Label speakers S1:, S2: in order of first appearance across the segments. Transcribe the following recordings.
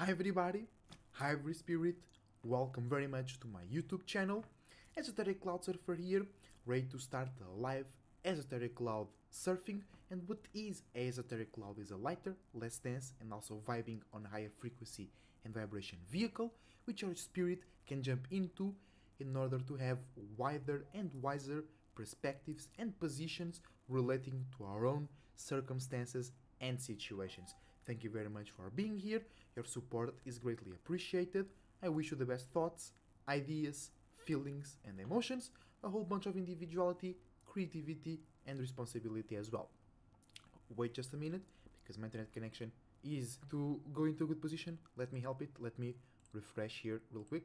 S1: Hi everybody, hi every spirit, welcome very much to my YouTube channel. Esoteric Cloud Surfer here, ready to start a live Esoteric Cloud surfing. And what is a Esoteric Cloud is a lighter, less dense and also vibing on higher frequency and vibration vehicle which your spirit can jump into in order to have wider and wiser perspectives and positions relating to our own circumstances and situations. Thank you very much for being here. Your support is greatly appreciated. I wish you the best thoughts, ideas, feelings, and emotions, a whole bunch of individuality, creativity, and responsibility as well. Wait just a minute because my internet connection is to go into a good position. Let me help it. Let me refresh here real quick.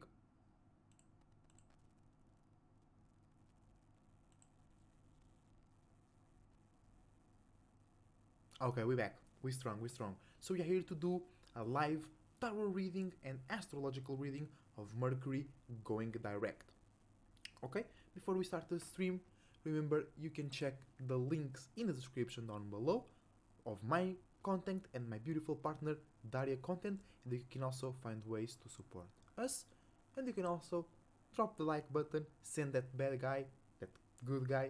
S1: Okay, we're back. We're strong. So we are here to do a live tarot reading and astrological reading of Mercury going direct. Okay, before we start the stream, remember you can check the links in the description down below of my content and my beautiful partner Daria content, and you can also find ways to support us, and you can also drop the like button, send that bad guy, that good guy,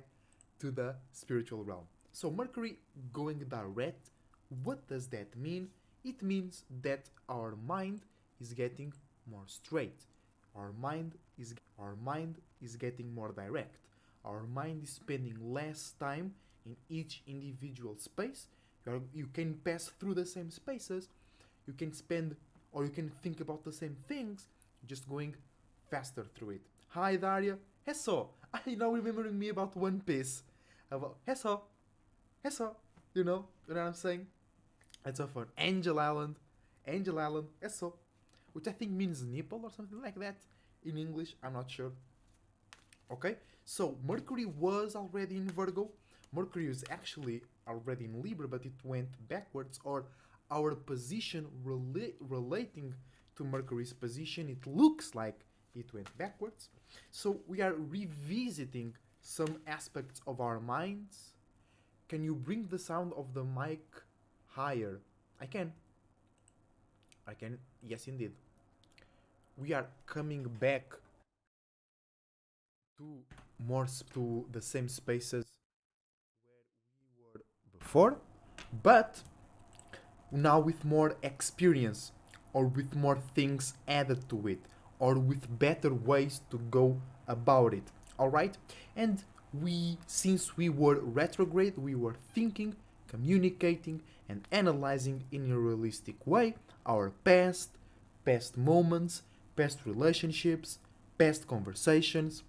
S1: to the spiritual realm. So Mercury going direct, what does that mean? It means that our mind is getting more straight. Our mind is getting more direct. Our mind is spending less time in each individual space. You can pass through the same spaces. You can spend or you can think about the same things, just going faster through it. Hi Daria. Hesso. I now remembering me about One Piece. About Hesso. Hesso. You know what I'm saying? It's so fun. Angel Island, Hesso. Which I think means nipple or something like that in English. I'm not sure. Okay, so Mercury was already in Virgo. Mercury is actually already in Libra, but it went backwards, or our position relating to Mercury's position, it looks like it went backwards. So we are revisiting some aspects of our minds. Can you bring the sound of the mic higher? I can. I can. Yes, indeed. We are coming back to to the same spaces we were before, but now with more experience or with more things added to it or with better ways to go about it. All right? And since we were retrograde, we were thinking, communicating, and analyzing in a realistic way our past moments, past relationships, past conversations.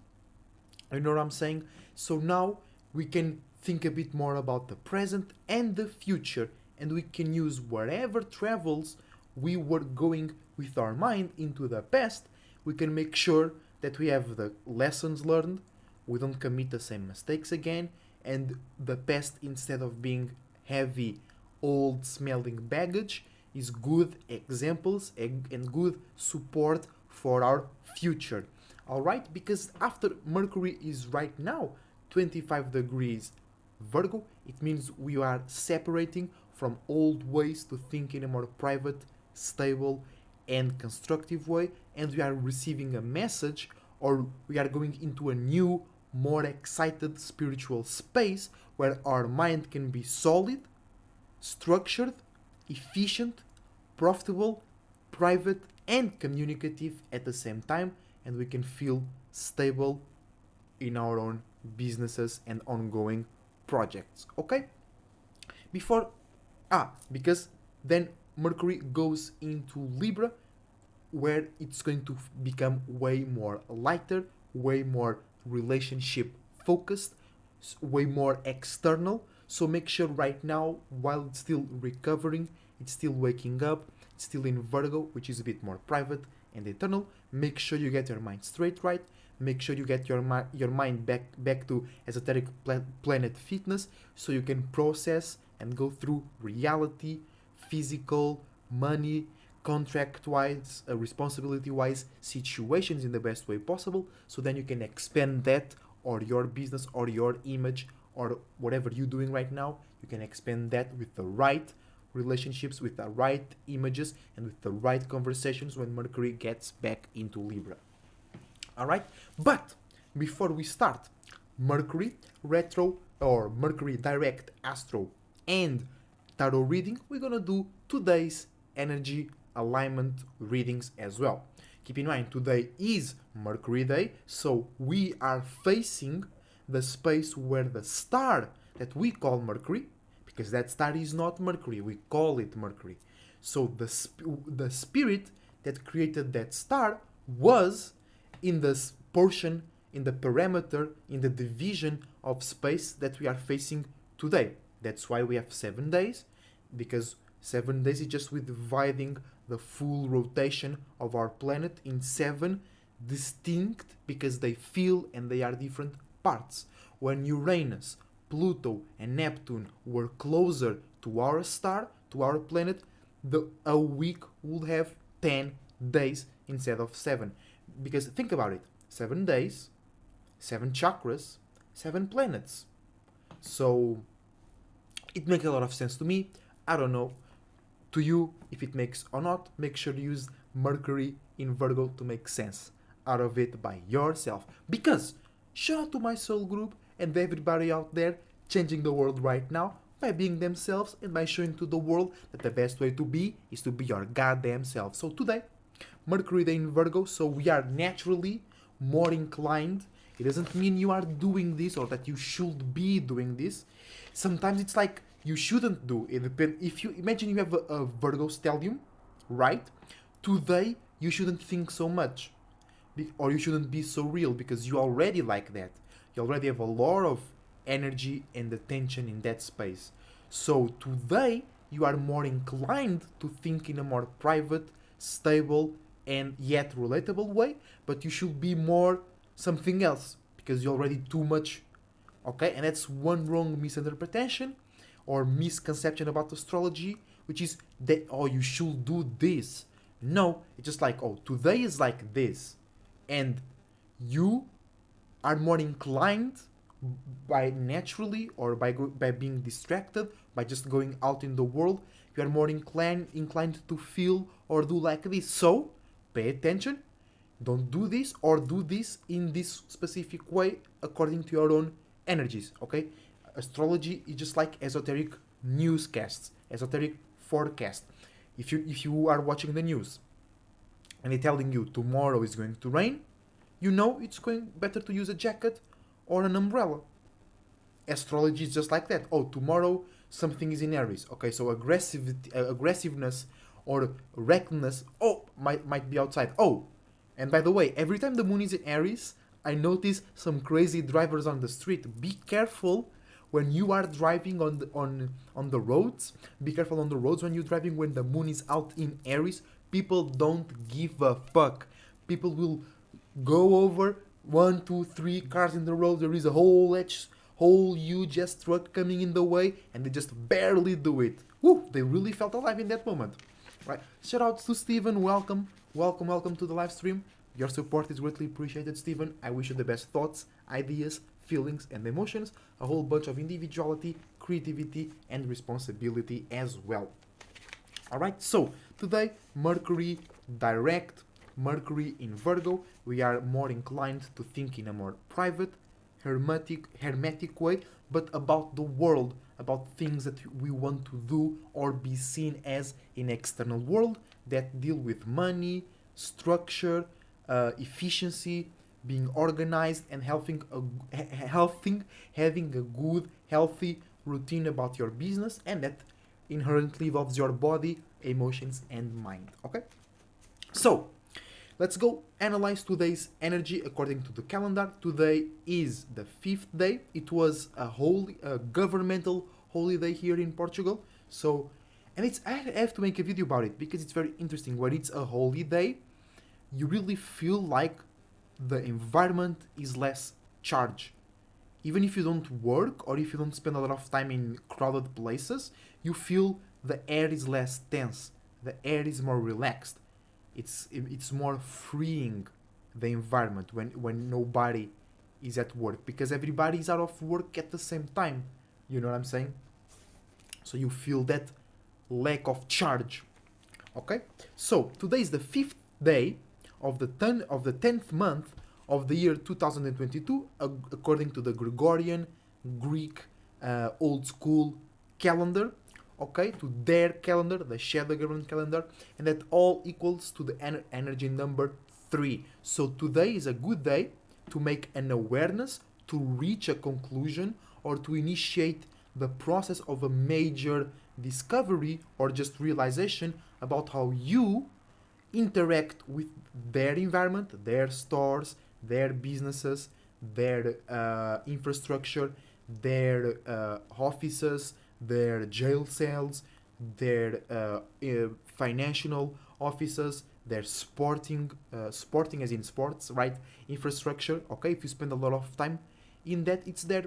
S1: You know what I'm saying? So now we can think a bit more about the present and the future, and we can use wherever travels we were going with our mind into the past. We can make sure that we have the lessons learned, we don't commit the same mistakes again, and the past, instead of being heavy, old smelling baggage, is good examples and good support for our future. All right, because after Mercury is right now 25 degrees Virgo, it means we are separating from old ways to think in a more private, stable, and constructive way, and we are receiving a message, or we are going into a new, more excited spiritual space where our mind can be solid, structured, efficient, profitable, private, and communicative at the same time, and we can feel stable in our own businesses and ongoing projects. Okay? Before because then Mercury goes into Libra, where it's going to become way more lighter, way more relationship focused, way more external. So make sure right now, while it's still recovering, it's still waking up, it's still in Virgo, which is a bit more private and eternal. Make sure you get your mind straight, right? Make sure you get your mind back to esoteric planet fitness, so you can process and go through reality, physical, money, contract wise, responsibility wise situations in the best way possible, so then you can expand that, or your business or your image or whatever you're doing right now, you can expand that with the right relationships, with the right images, and with the right conversations when Mercury gets back into Libra. Alright? But before we start, Mercury retro or Mercury direct astro and tarot reading, we're gonna do today's energy alignment readings as well. Keep in mind, today is Mercury Day, so we are facing the space where the star that we call Mercury, because that star is not Mercury, we call it Mercury. So the spirit that created that star was in this portion, in the parameter, in the division of space that we are facing today. That's why we have 7 days, because 7 days is just with dividing the full rotation of our planet in 7 distinct, because they feel and they are different parts. When Uranus, Pluto, and Neptune were closer to our star, to our planet, a week would have 10 days instead of 7. Because think about it, 7 days, 7 chakras, 7 planets. So it makes a lot of sense to me. I don't know to you if it makes or not. Make sure to use Mercury in Virgo to make sense out of it by yourself. Because shout out to my soul group and everybody out there changing the world right now by being themselves and by showing to the world that the best way to be is to be your goddamn self. So today, Mercury Day in Virgo, so we are naturally more inclined. It doesn't mean you are doing this or that you should be doing this. Sometimes it's like you shouldn't do it. If you imagine you have a Virgo stellium, right? Today you shouldn't think so much, or you shouldn't be so real, because you already like that. You already have a lot of energy and attention in that space. So today you are more inclined to think in a more private, stable, and yet relatable way, but you should be more something else because you're already too much. Okay, and that's one wrong misinterpretation or misconception about astrology, which is that, oh, you should do this. No, it's just like, oh, today is like this, and you are more inclined by naturally or by being distracted, by just going out in the world, you are more inclined to feel or do like this. So pay attention, don't do this or do this in this specific way according to your own energies. Okay, astrology is just like esoteric newscasts, esoteric forecast. If you are watching the news and they're telling you tomorrow is going to rain, you know it's going better to use a jacket or an umbrella. Astrology is just like that. Oh, tomorrow something is in Aries. Okay, so aggressiveness or recklessness, oh, might be outside. Oh, and by the way, every time the moon is in Aries, I notice some crazy drivers on the street. Be careful when you are driving on the roads. Be careful on the roads when you're driving when the moon is out in Aries. People don't give a fuck. People will go over 1, 2, 3 cars in the road. There is a whole huge ass truck coming in the way, and they just barely do it. Woo! They really felt alive in that moment. Right? Shout out to Steven. Welcome to the live stream. Your support is greatly appreciated, Steven. I wish you the best thoughts, ideas, feelings, and emotions. A whole bunch of individuality, creativity, and responsibility as well. Alright, so today, Mercury direct, Mercury in Virgo. We are more inclined to think in a more private, hermetic way, but about the world, about things that we want to do or be seen as in external world that deal with money, structure, efficiency, being organized, and having a good, healthy routine about your business, and that inherently involves your body, emotions, and mind. Okay, so let's go analyze today's energy according to the calendar. Today is the 5th day. It was a governmental holiday here in Portugal. So, and I have to make a video about it because it's very interesting. When it's a holiday, you really feel like the environment is less charged. Even if you don't work or if you don't spend a lot of time in crowded places, you feel the air is less tense. The air is more relaxed. It's more freeing, the environment, when nobody is at work, because everybody is out of work at the same time. You know what I'm saying? So you feel that lack of charge. Okay, so today is the 5th day of the 10th month of the year 2022, according to the Gregorian Greek old school calendar. Okay, to their calendar, the shadow government calendar, and that all equals to the energy number 3. So today is a good day to make an awareness, to reach a conclusion, or to initiate the process of a major discovery or just realization about how you interact with their environment, their stores, their businesses, their infrastructure, their offices, their jail cells, their financial offices, their sporting as in sports, right? Infrastructure. Okay, if you spend a lot of time in that, it's their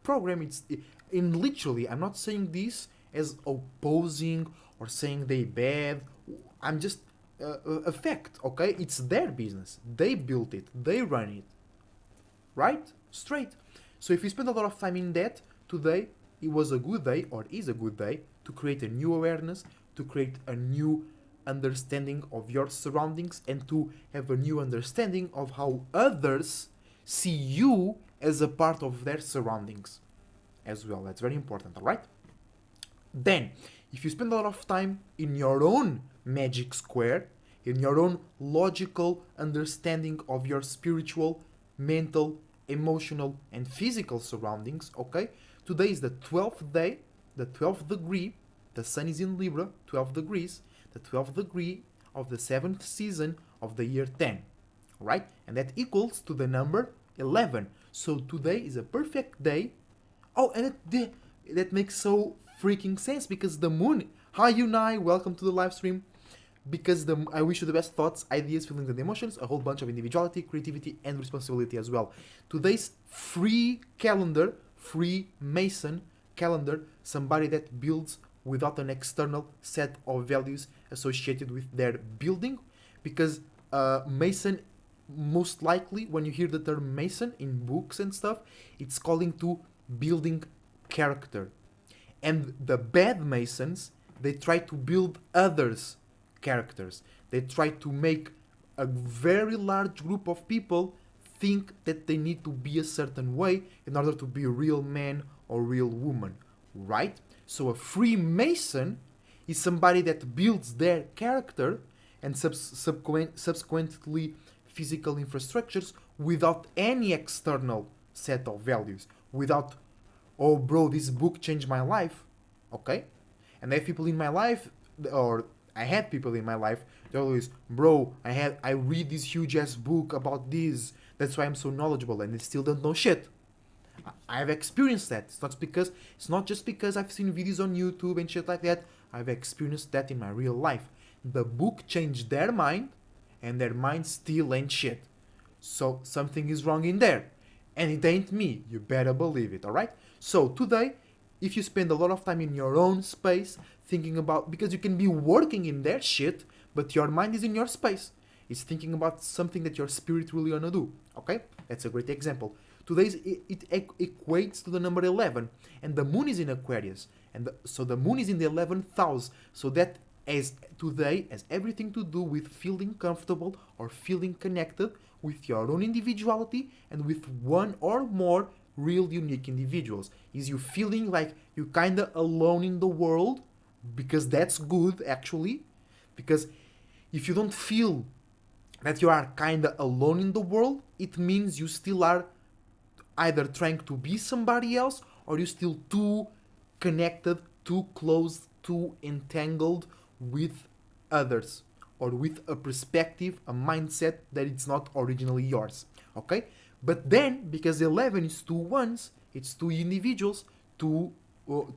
S1: program. It's in literally. I'm not saying this as opposing or saying they bad. I'm just a fact. Okay, it's their business. They built it. They run it. Right? Straight. So if you spend a lot of time in that today, it was a good day or is a good day to create a new awareness, to create a new understanding of your surroundings, and to have a new understanding of how others see you as a part of their surroundings as well. That's very important, alright? Then, if you spend a lot of time in your own magic square, in your own logical understanding of your spiritual, mental, emotional, and physical surroundings, okay? Today is the 12th day, the 12th degree, the sun is in Libra, 12 degrees, the 12th degree of the 7th season of the year 10, right? And that equals to the number 11. So today is a perfect day. Oh, and that makes so freaking sense because the moon. Hi, Unai, welcome to the live stream. Because I wish you the best thoughts, ideas, feelings, and emotions, a whole bunch of individuality, creativity, and responsibility as well. Today's free calendar, free Mason calendar, somebody that builds without an external set of values associated with their building, because Mason, most likely, when you hear the term Mason in books and stuff, it's calling to building character. And the bad Masons, they try to build others' characters. They try to make a very large group of people think that they need to be a certain way in order to be a real man or real woman, right? So a Freemason is somebody that builds their character and subsequently physical infrastructures without any external set of values, without, oh bro, this book changed my life, okay? And I have people in my life, or I had people in my life, they're always, bro, I read this huge ass book about this, that's why I'm so knowledgeable, and they still don't know shit. I've experienced that. It's not just because I've seen videos on YouTube and shit like that. I've experienced that in my real life. The book changed their mind, and their mind still ain't shit. So something is wrong in there. And it ain't me. You better believe it, alright? So today, if you spend a lot of time in your own space, thinking about, because you can be working in their shit, but your mind is in your space. It's thinking about something that your spirit really wanna do, okay? That's a great example. Today's it equates to the number 11, and the moon is in Aquarius, and so the moon is in the 11th house. So that as today has everything to do with feeling comfortable or feeling connected with your own individuality and with one or more real unique individuals. Is you feeling like you kinda alone in the world, because that's good actually, because if you don't feel that you are kinda alone in the world, it means you still are either trying to be somebody else, or you're still too connected, too close, too entangled with others, or with a perspective, a mindset that it's not originally yours, okay? But then, because 11 is two ones, it's two individuals, two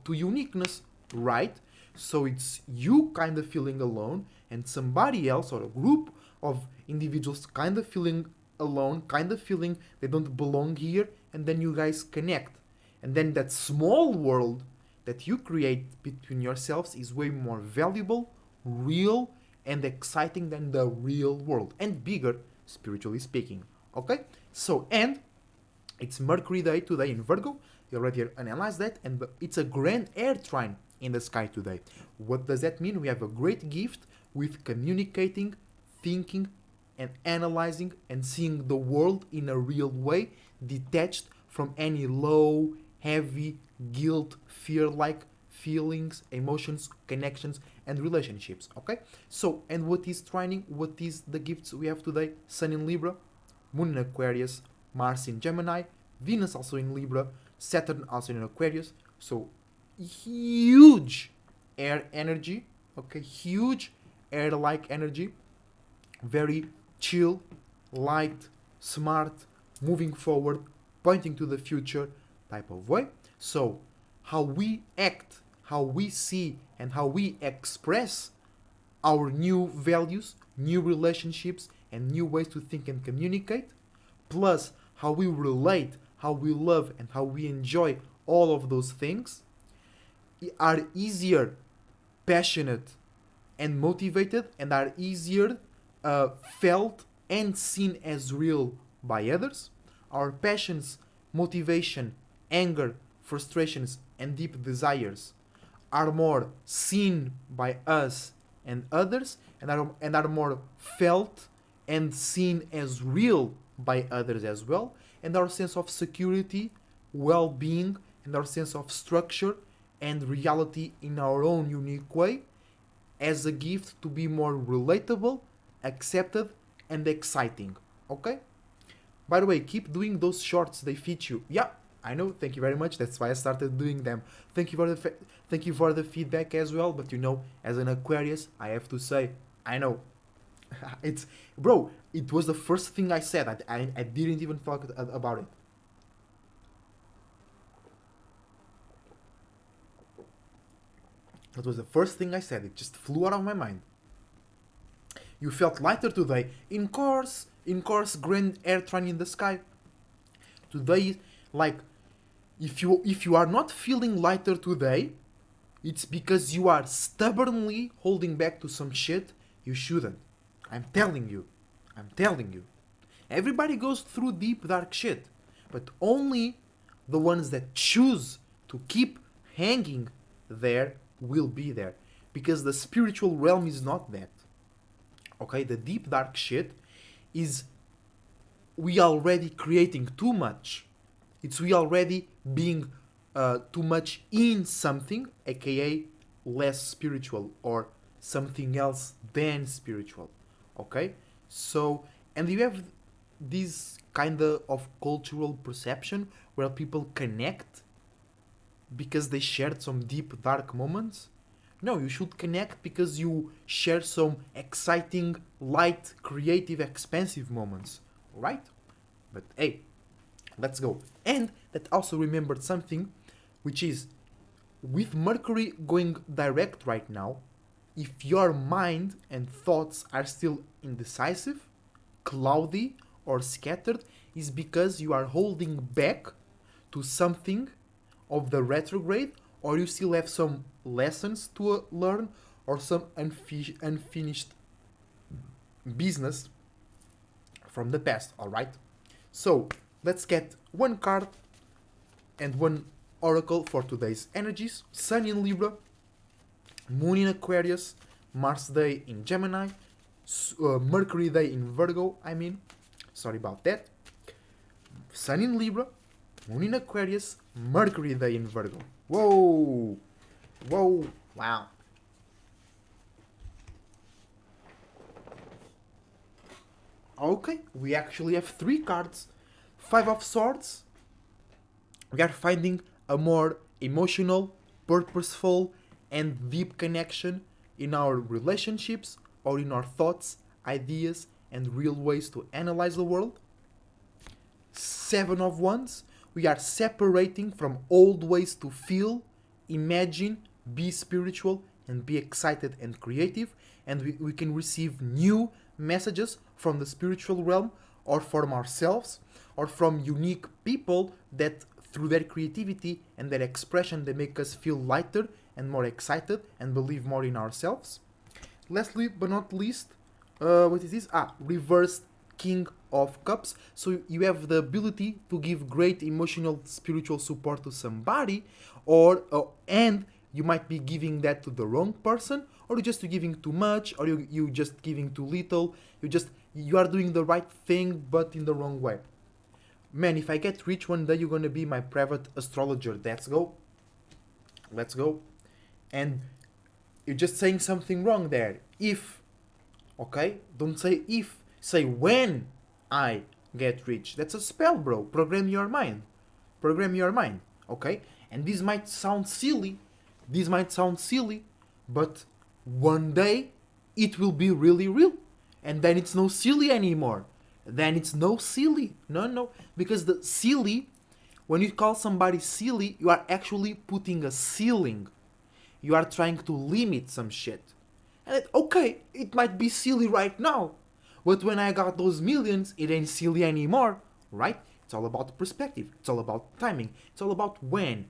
S1: uniqueness, right? So it's you kind of feeling alone, and somebody else, or a group of individuals kind of feeling alone, kind of feeling they don't belong here, and then you guys connect. And then that small world that you create between yourselves is way more valuable, real, and exciting than the real world, and bigger, spiritually speaking. Okay? So, and it's Mercury day today in Virgo. You already analyzed that, and it's a grand air trine. in the sky today. What does that mean? We have a great gift with communicating, thinking, and analyzing and seeing the world in a real way, detached from any low, heavy, guilt, fear like feelings, emotions, connections, and relationships. Okay? So, and what is training? What is the gifts we have today? Sun in Libra, Moon in Aquarius, Mars in Gemini, Venus also in Libra, Saturn also in Aquarius. So, huge air energy. Okay? Huge air like energy. Very chill, light, smart, moving forward, pointing to the future type of way. So, how we act, how we see, and how we express our new values, new relationships, and new ways to think and communicate, plus how we relate, how we love, and how we enjoy all of those things, are easier, passionate, and motivated, and are easier felt and seen as real by others. Our passions, motivation, anger, frustrations, and deep desires are more seen by us and others, and are more felt and seen as real by others as well. And our sense of security, well being, and our sense of structure and reality in our own unique way as a gift to be more relatable, accepted, and exciting. Okay? By the way, keep doing those shorts, they fit you. Yeah, I know, thank you very much. That's why I started doing them. Thank you for the feedback as well, but you know, as an Aquarius, I have to say, I know. It's bro, it was the first thing I said. I didn't even talk about it. That was the first thing I said. It just flew out of my mind. You felt lighter today. In course, grand air trine in the sky. Today, like, if you are not feeling lighter today, it's because you are stubbornly holding back to some shit you shouldn't. I'm telling you. I'm telling you. Everybody goes through deep dark shit, but only the ones that choose to keep hanging there will be there, because the spiritual realm is not that. Okay, the deep dark shit is we already creating too much. It's we already being too much in something, aka less spiritual or something else than spiritual. Okay, so, and you have this kind of cultural perception where people connect because they shared some deep dark moments. No, you should connect because you share some exciting, light, creative, expansive moments, right? But hey, let's go. And that also remembered something, which is with Mercury going direct right now, if your mind and thoughts are still indecisive, cloudy, or scattered, is because you are holding back to something of the retrograde, or you still have some lessons to learn, or some unfinished business from the past, alright? So, let's get one card and one oracle for today's energies. Sun in Libra, Moon in Aquarius, Mars day in Gemini, Mercury day in Virgo, sorry about that. Sun in Libra, Moon in Aquarius, Mercury day in Virgo. Whoa! Whoa! Wow. Okay, we actually have 3 cards. 5 of Swords. We are finding a more emotional, purposeful, and deep connection in our relationships, or in our thoughts, ideas, and real ways to analyze the world. 7 of Wands. We are separating from old ways to feel, imagine, be spiritual, and be excited and creative. And we can receive new messages from the spiritual realm, or from ourselves, or from unique people that through their creativity and their expression they make us feel lighter and more excited and believe more in ourselves. Lastly but not least, what is this? Reversed King of Cups. So you have the ability to give great emotional spiritual support to somebody, or and you might be giving that to the wrong person, or you're just giving too much, or you just giving too little. You are doing the right thing but in the wrong way. Man, if I get rich one day, you're gonna be my private astrologer. Let's go. And you're just saying something wrong there. If, okay, don't say if, say when I get rich. That's a spell, bro. Program your mind. Okay? And this might sound silly. But one day it will be really real. And then it's no silly anymore. No. Because the silly, when you call somebody silly, you are actually putting a ceiling. You are trying to limit some shit. And okay, it might be silly right now. But when I got those millions, it ain't silly anymore, right? It's all about perspective. It's all about timing. It's all about when.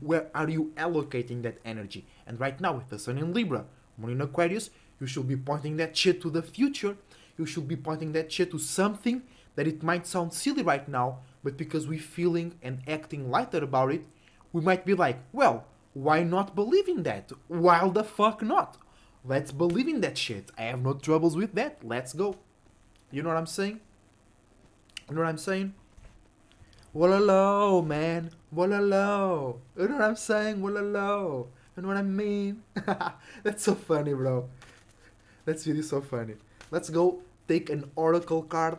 S1: Where are you allocating that energy? And right now, with the Sun in Libra, Moon in Aquarius, you should be pointing that shit to the future. You should be pointing that shit to something that it might sound silly right now, but because we're feeling and acting lighter about it, we might be like, well, why not believe in that? Why the fuck not? Let's believe in that shit. I have no troubles with that. Let's go. You know what I'm saying? Walala, man. Walala. You know what I'm saying? Walala. You know what I mean? That's so funny, bro. That's really so funny. Let's go take an oracle card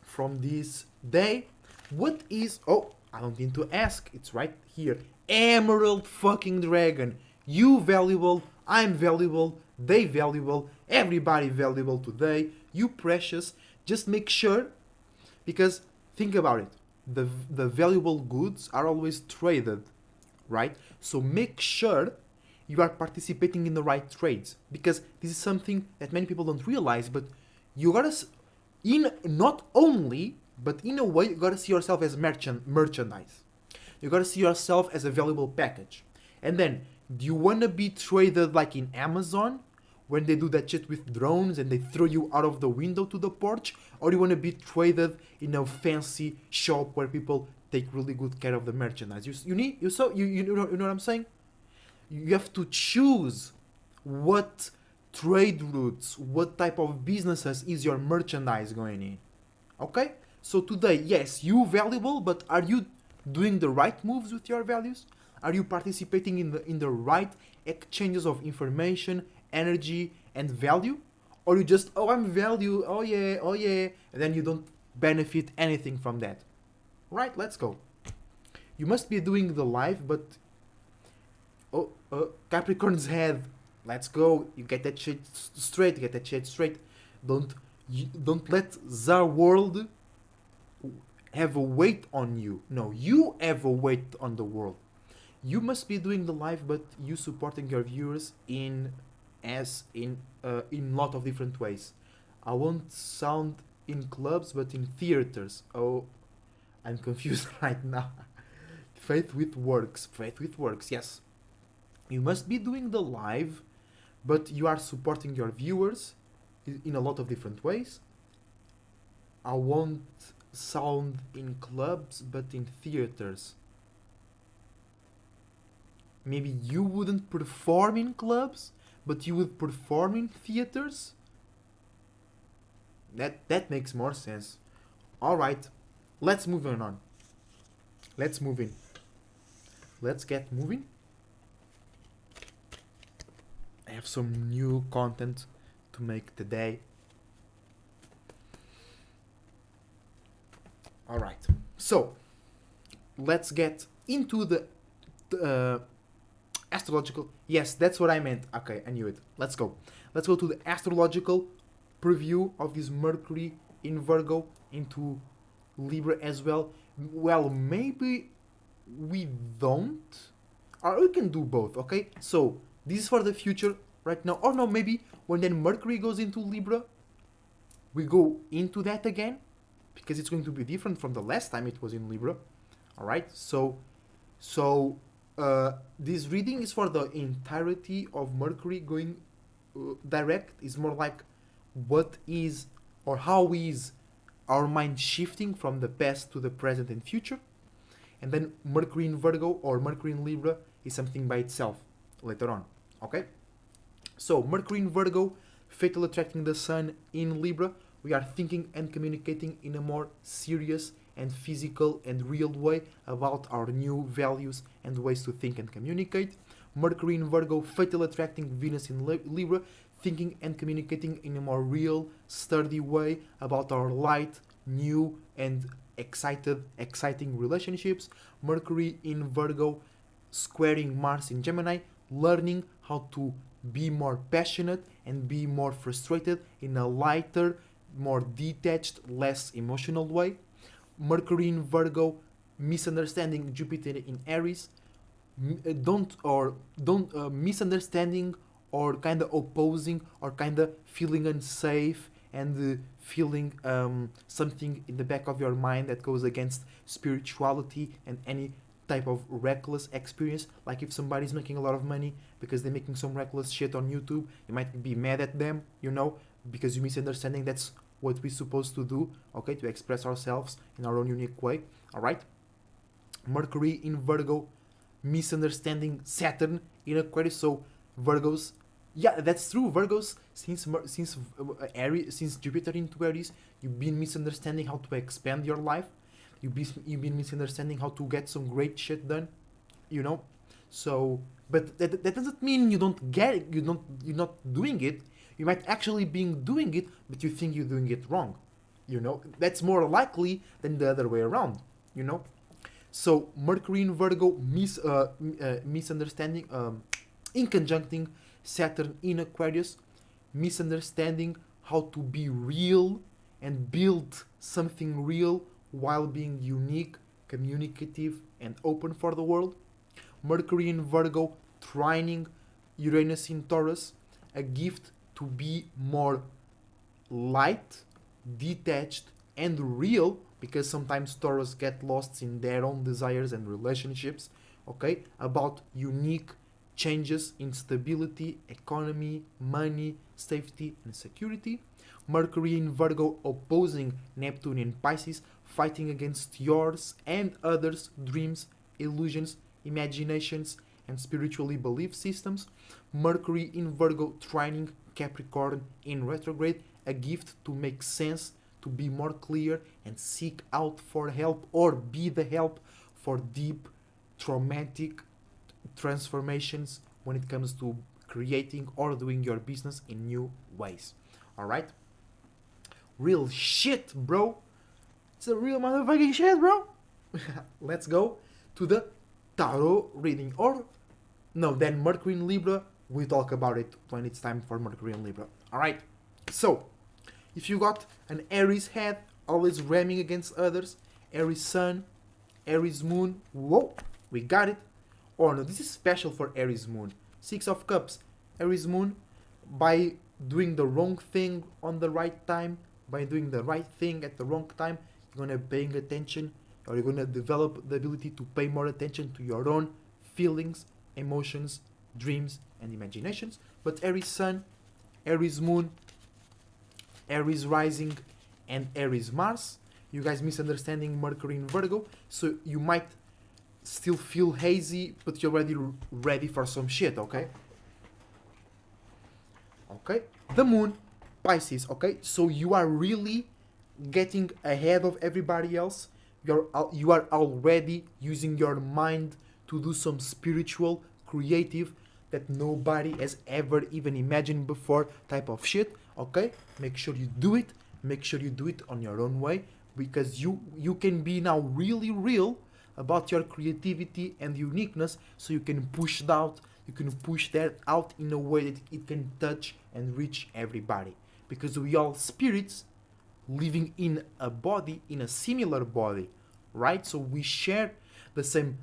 S1: from this day. What is... Oh, I don't need to ask. It's right here. Emerald fucking dragon. You valuable. I'm valuable. They valuable. Everybody valuable today. You precious. Just make sure, because think about it. The valuable goods are always traded, right? So make sure you are participating in the right trades, because this is something that many people don't realize, but you gotta, in not only, but in a way, you gotta see yourself as merchandise. You gotta see yourself as a valuable package. And then, do you wanna be traded like in Amazon, when they do that shit with drones and they throw you out of the window to the porch? Or do you wanna be traded in a fancy shop where people take really good care of the merchandise? You know what I'm saying? You have to choose what trade routes, what type of businesses is your merchandise going in. Okay? So today, yes, you valuable, but are you doing the right moves with your values? Are you participating in the right exchanges of information, energy, and value? Or you just, oh, I'm value, oh yeah, and then you don't benefit anything from that. Right, let's go. You must be doing the live, but Capricorn's head. Let's go. You get that shit straight. Don't let the world have a weight on you. No, you have a weight on the world. You must be doing the live, but you supporting your viewers in lot of different ways. I won't sound in clubs, but in theaters. Oh, I'm confused right now. Faith with works. Yes. You must be doing the live, but you are supporting your viewers in a lot of different ways. I won't sound in clubs, but in theaters. Maybe you wouldn't perform in clubs, but you would perform in theaters? That makes more sense. Alright, let's move on. Let's get moving. I have some new content to make today. Alright, so let's get into the astrological. Yes, that's what I meant. Okay, I knew it. Let's go to the astrological preview of this Mercury in Virgo into Libra as well. Well, maybe we don't, or we can do both. Okay, so this is for the future right now, or no, maybe when then Mercury goes into Libra, we go into that again, because it's going to be different from the last time it was in Libra. Alright, so this reading is for the entirety of Mercury going direct. Is more like what is or how is our mind shifting from the past to the present and future. And then Mercury in Virgo or Mercury in Libra is something by itself later on. Okay? So, Mercury in Virgo, fatal attracting the Sun in Libra, we are thinking and communicating in a more serious and physical and real way about our new values and ways to think and communicate. Mercury in Virgo, fatal attracting Venus in Libra, thinking and communicating in a more real, sturdy way about our light, new, and exciting relationships. Mercury in Virgo, squaring Mars in Gemini, learning how to be more passionate and be more frustrated in a lighter, more detached, less emotional way. Mercury in Virgo, misunderstanding Jupiter in Aries, don't misunderstanding or kind of opposing or kind of feeling unsafe and feeling something in the back of your mind that goes against spirituality and any type of reckless experience. Like if somebody's making a lot of money because they're making some reckless shit on YouTube, you might be mad at them, you know, because you're misunderstanding that's what we're supposed to do, okay, to express ourselves in our own unique way. All right. Mercury in Virgo, misunderstanding Saturn in Aquarius. So Virgos, yeah, that's true. Virgos, since Jupiter into Aries, you've been misunderstanding how to expand your life. You've been misunderstanding how to get some great shit done, you know. So, but that doesn't mean you don't get it. You're not doing it. You might actually be doing it, but you think you're doing it wrong. You know, that's more likely than the other way around. You know. So Mercury in Virgo, misunderstanding, in conjuncting Saturn in Aquarius, misunderstanding how to be real and build something real while being unique, communicative, and open for the world. Mercury in Virgo, trining Uranus in Taurus, a gift to be more light, detached, and real, because sometimes Taurus get lost in their own desires and relationships, okay, about unique changes in stability, economy, money, safety, and security. Mercury in Virgo opposing Neptune in Pisces, fighting against yours and others' dreams, illusions, imaginations, and spiritually belief systems. Mercury in Virgo trining Capricorn in retrograde, a gift to make sense, to be more clear, and seek out for help or be the help for deep, traumatic transformations when it comes to creating or doing your business in new ways. Alright? Real shit, bro. It's a real motherfucking shit, bro. Let's go to the tarot reading. Or, no, then Mercury in Libra. We talk about it when it's time for Mercury in Libra. Alright? So, if you got an Aries head, always ramming against others, Aries Sun, Aries Moon, whoa, we got it. Or no, this is special for Aries Moon. Six of Cups, Aries Moon, by doing the wrong thing on the right time, by doing the right thing at the wrong time, you're gonna paying attention, or you're gonna develop the ability to pay more attention to your own feelings, emotions, dreams, and imaginations. But Aries Sun, Aries Moon, Aries Rising, and Aries Mars, you guys misunderstanding Mercury in Virgo, so you might still feel hazy, but you're already ready for some shit, okay? Okay? The Moon, Pisces, okay? So you are really getting ahead of everybody else. You are already using your mind to do some spiritual, creative, that nobody has ever even imagined before type of shit, okay? Make sure you do it. Make sure you do it on your own way, because you can be now really real about your creativity and uniqueness, so you can push that out in a way that it can touch and reach everybody, because we all spirits living in a body, in a similar body, right? So we share the same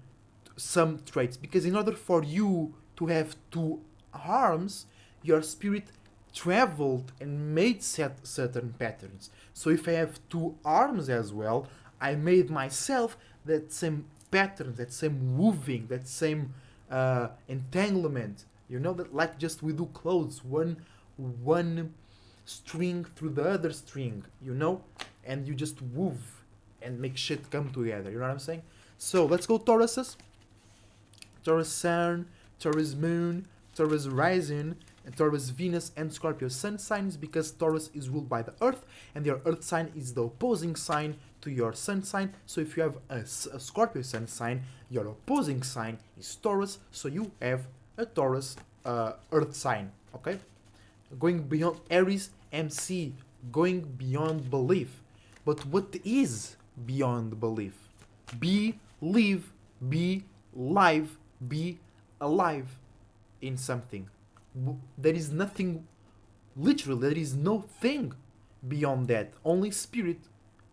S1: some traits, because in order for you to have two arms, your spirit traveled and made certain patterns. So if I have two arms as well, I made myself that same pattern, that same weaving, that same entanglement. You know, that like just we do clothes, one string through the other string, you know, and you just weave and make shit come together. You know what I'm saying? So let's go Tauruses. Taurus Sun, Taurus Moon, Taurus Rising, and Taurus Venus and Scorpio Sun signs, because Taurus is ruled by the Earth, and your Earth sign is the opposing sign to your Sun sign. So if you have a Scorpio Sun sign, your opposing sign is Taurus, so you have a Taurus Earth sign, okay? Going beyond Aries, MC, going beyond belief. But what is beyond belief? Be, live, be live, be alive in something. There is nothing, literally, there is no thing beyond that. Only spirit.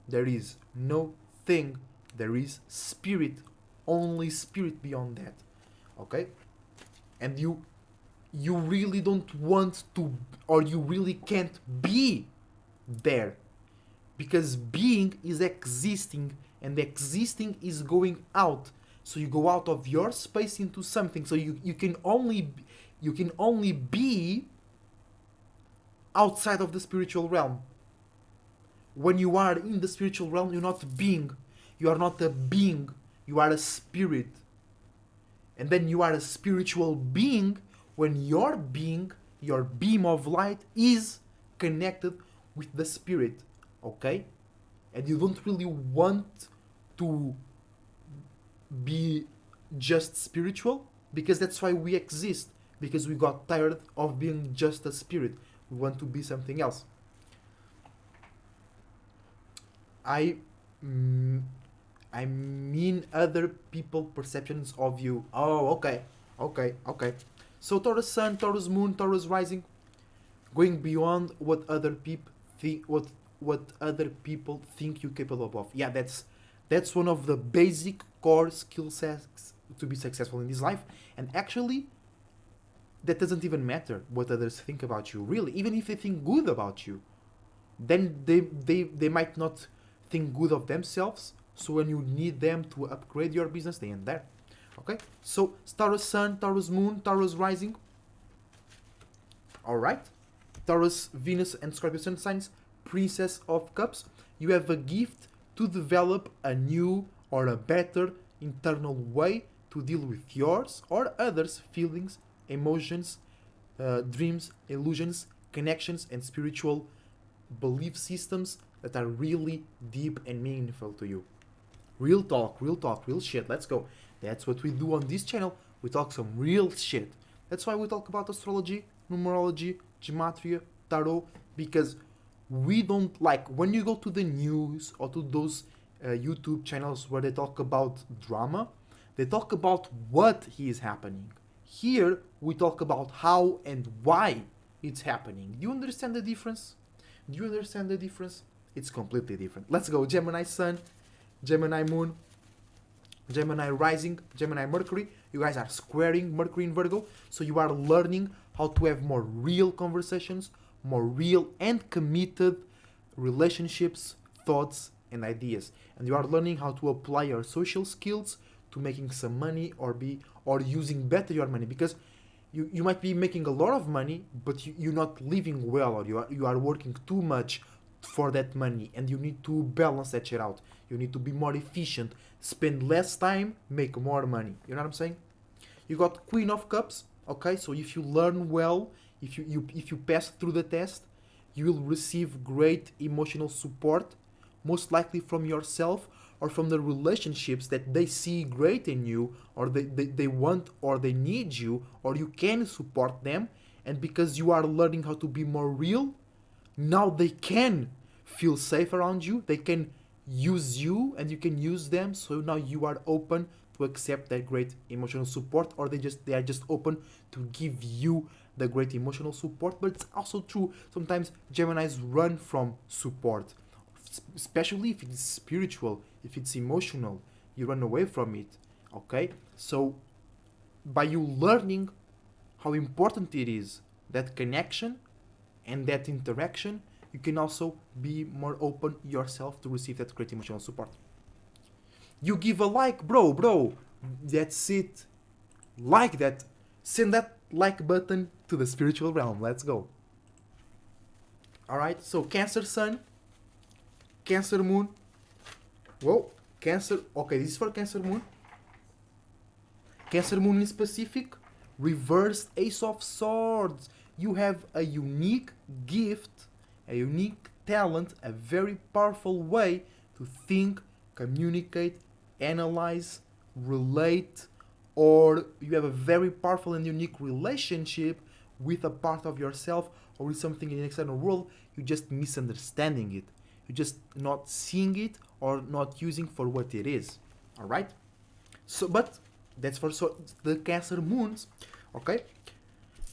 S1: There is no thing. There is spirit. Only spirit beyond that. Okay? And you really don't want to, or you really can't be there, because being is existing, and existing is going out. So you go out of your space into something. So you can only be outside of the spiritual realm. When you are in the spiritual realm, you're not being. You are not a being. You are a spirit. And then you are a spiritual being when your being, your beam of light, is connected with the spirit. Okay? And you don't really want to be just spiritual, because that's why we exist. Because we got tired of being just a spirit. We want to be something else. I mean other people perceptions of you. Oh, okay. So Taurus Sun, Taurus Moon, Taurus Rising, going beyond what other people think, what other people think you're capable of. Yeah, that's one of the basic core skill sets to be successful in this life. And actually, that doesn't even matter what others think about you, really. Even if they think good about you, then they might not think good of themselves. So when you need them to upgrade your business, they end there. Okay? So Taurus Sun, Taurus Moon, Taurus Rising. Alright. Taurus, Venus, and Scorpio Sun signs. Princess of Cups. You have a gift to develop a new or a better internal way to deal with yours or others' feelings, emotions, dreams, illusions, connections, and spiritual belief systems that are really deep and meaningful to you. Real talk, real shit. Let's go. That's what we do on this channel. We talk some real shit. That's why we talk about astrology, numerology, gematria, tarot, because we don't like when you go to the news or to those YouTube channels where they talk about drama, they talk about what is happening. Here we talk about how and why it's happening. Do you understand the difference? It's completely different. Let's go. Gemini Sun, Gemini Moon, Gemini Rising, Gemini Mercury. You guys are squaring Mercury in Virgo, so you are learning how to have more real conversations, more real and committed relationships, thoughts, and ideas. And you are learning how to apply your social skills to making some money or using better your money, because you might be making a lot of money, but you're not living well, or you are working too much for that money, and you need to balance that shit out. You need to be more efficient, spend less time, make more money. You know what I'm saying? You got Queen of Cups. Okay, so if you learn well, if you pass through the test, you will receive great emotional support, most likely from yourself or from the relationships that they see great in you, or they want or they need you, or you can support them. And because you are learning how to be more real, now they can feel safe around you, they can use you and you can use them. So now you are open to accept that great emotional support, or they are just open to give you the great emotional support. But it's also true, sometimes Geminis run from support, especially if it's spiritual, if it's emotional, you run away from it. Okay, so by you learning how important it is, that connection and that interaction, you can also be more open yourself to receive that great emotional support. You give a like, bro, that's it. Like that, send that like button to the spiritual realm. Let's go. Alright, so Cancer Sun, Cancer Moon. Whoa, Cancer. Okay, this is for Cancer Moon. Cancer Moon in specific, reversed Ace of Swords. You have a unique gift, a unique talent, a very powerful way to think, communicate, analyze, relate, or you have a very powerful and unique relationship with a part of yourself or with something in the external world. You're just misunderstanding it. You're just not seeing it or not using for what it is. Alright? So, but that's for the Cancer Moons. Okay?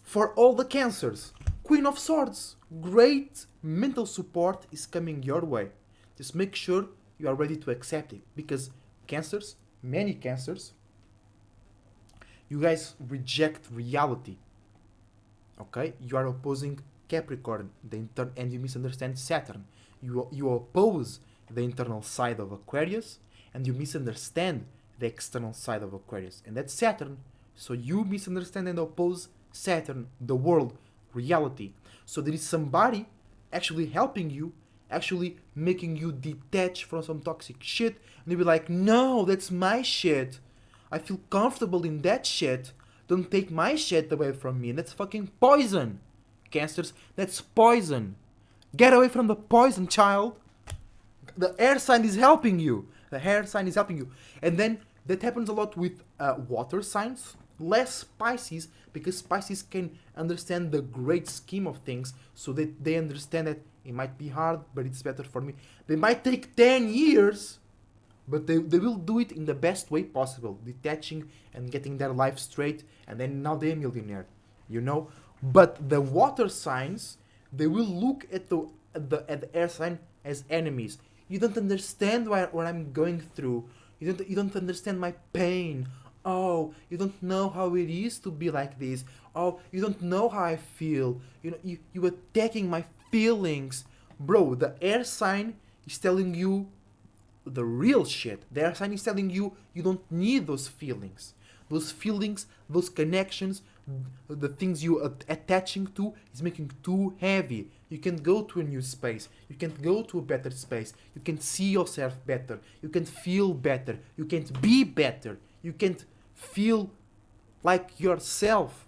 S1: For all the Cancers, Queen of Swords, great mental support is coming your way. Just make sure you are ready to accept it, because Cancers, many Cancers, you guys reject reality. Okay? You are opposing Capricorn, and you misunderstand Saturn. You oppose the internal side of Aquarius, and you misunderstand the external side of Aquarius, and that's Saturn. So you misunderstand and oppose Saturn, the world, reality. So there is somebody actually helping you, actually making you detach from some toxic shit, and you be like, no, that's my shit. I feel comfortable in that shit. Don't take my shit away from me. And that's fucking poison. Cancers, that's poison. Get away from the poison, child. The air sign is helping you. The air sign is helping you. And then that happens a lot with water signs. Less Pisces, because Pisces can understand the great scheme of things, so that they understand that it might be hard, but it's better for me. They might take 10 years, but they will do it in the best way possible, detaching and getting their life straight, and then now they're a millionaire, you know? But the water signs, they will look at the air sign as enemies. You don't understand what I'm going through. You don't understand my pain. Oh, you don't know how it is to be like this. Oh, you don't know how I feel. You attacking my feelings. Bro, the air sign is telling you the real shit. The air sign is telling you you don't need those feelings. Those feelings, those connections, the things you are attaching to is making too heavy. You can go to a new space. You can go to a better space. You can see yourself better. You can feel better. You can be better. You can't feel like yourself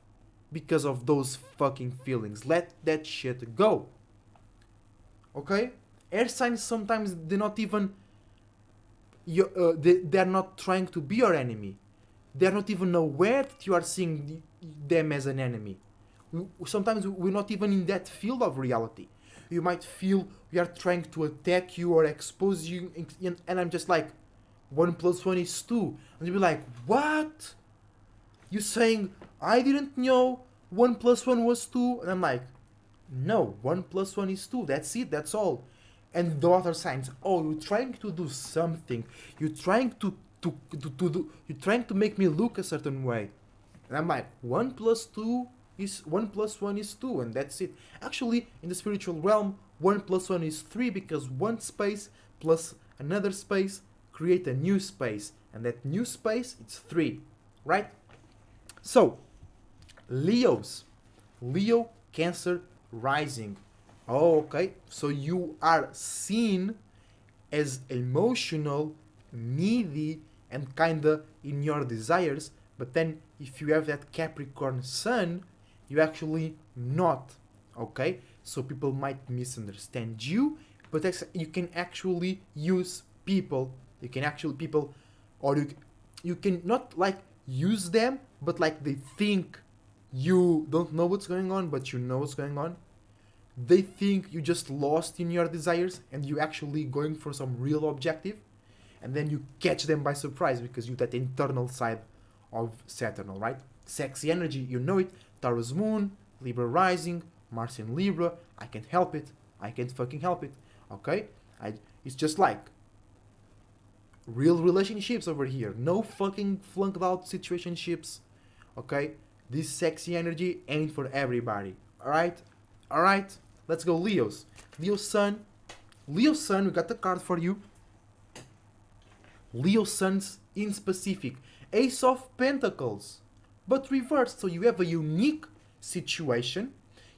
S1: because of those fucking feelings. Let that shit go. Okay? Air signs sometimes they're not even they're not trying to be your enemy. They're not even aware that you are seeing them as an enemy. Sometimes we're not even in that field of reality. You might feel we are trying to attack you or expose you, and I'm just like, 1 + 1 is 2. And you'll be like, what? You saying, I didn't know 1 + 1 was 2? And I'm like, no, 1 + 1 is 2. That's it, that's all. And the other signs, oh, you're trying to do something. You're trying to you're trying to make me look a certain way. And I'm like, 1 + 2 is 1 + 1 is 2, and that's it. Actually, in the spiritual realm, 1 + 1 is 3, because one space plus another space create a new space, and that new space, it's 3, right? So, Leos, Leo, Cancer, rising. Oh, okay, so you are seen as emotional, needy, and kinda in your desires, but then if you have that Capricorn sun, you actually not, okay? So people might misunderstand you, but you can actually use people. You can actually people, or you can not like use them, but like they think you don't know what's going on, but you know what's going on. They think you just lost in your desires and you actually going for some real objective, and then you catch them by surprise because you that internal side of Saturn, right? Sexy energy, you know it. Taurus moon, Libra rising, Mars in Libra. I can't help it. I can't fucking help it. Okay? It's just like real relationships over here. No fucking flunked out situationships. Okay? This sexy energy ain't for everybody. Alright? Alright? Let's go, Leos. Leo Sun. Leo Sun, we got the card for you. Leo Suns in specific. Ace of Pentacles. But reversed. So you have a unique situation.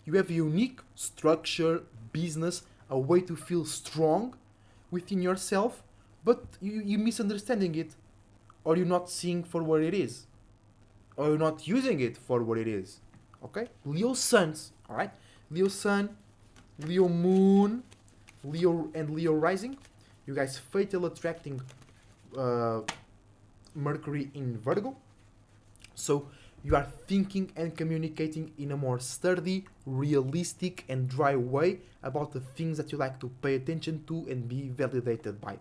S1: You have a unique structure, business, a way to feel strong within yourself. But you misunderstanding it. Or you're not seeing for what it is. or you're not using it for what it is. Okay? Leo suns, all right? Leo sun, Leo moon, Leo and Leo rising. You guys fatal attracting uh, Mercury in Virgo. So you are thinking and communicating in a more sturdy, realistic, and dry way about the things that you like to pay attention to and be validated by.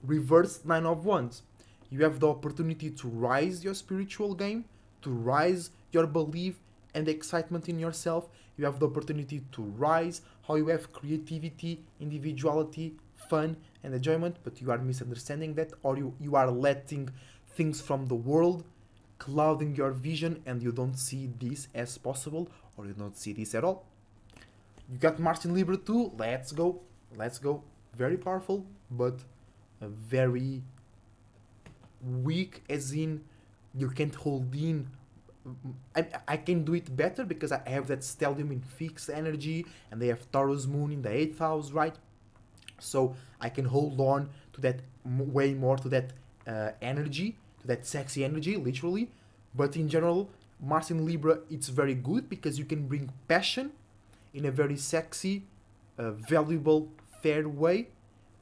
S1: Reverse Nine of Wands. You have the opportunity to rise your spiritual game, to rise your belief and excitement in yourself. You have the opportunity to rise how you have creativity, individuality, fun, and enjoyment, but you are misunderstanding that, or you are letting things from the world clouding your vision and you don't see this as possible, or you don't see this at all. You got Mars in Libra too. Let's go. Let's go. Very powerful, but a very weak, as in you can't hold in. I can do it better because I have that stellium in fixed energy and they have Taurus moon in the 8th house, right? So I can hold on to that way more, to that energy, to that sexy energy, literally. But in general, Mars in Libra, it's very good because you can bring passion in a very sexy, valuable, fair way.